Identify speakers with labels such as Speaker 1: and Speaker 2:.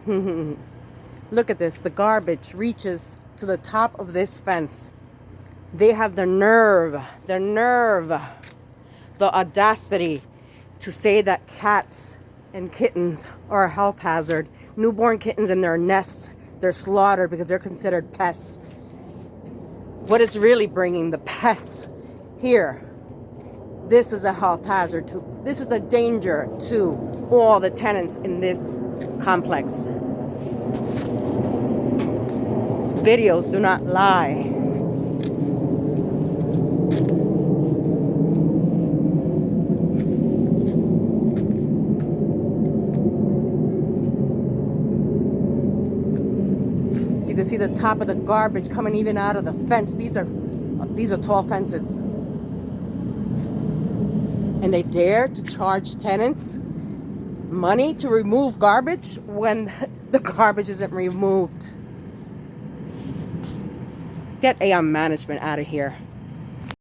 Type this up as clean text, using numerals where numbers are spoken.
Speaker 1: Look at this. The garbage reaches to the top of this fence. They have the nerve, the audacity to say that cats and kittens are a health hazard. Newborn kittens in their nests, they're slaughtered because they're considered pests. What is really bringing the pests here? This is a health hazard too. This is a danger to all the tenants in this complex. Videos do not lie. You can see the top of the garbage coming even out of the fence. These are tall fences. And they dare to charge tenants money to remove garbage when the garbage isn't removed. Get AR management out of here.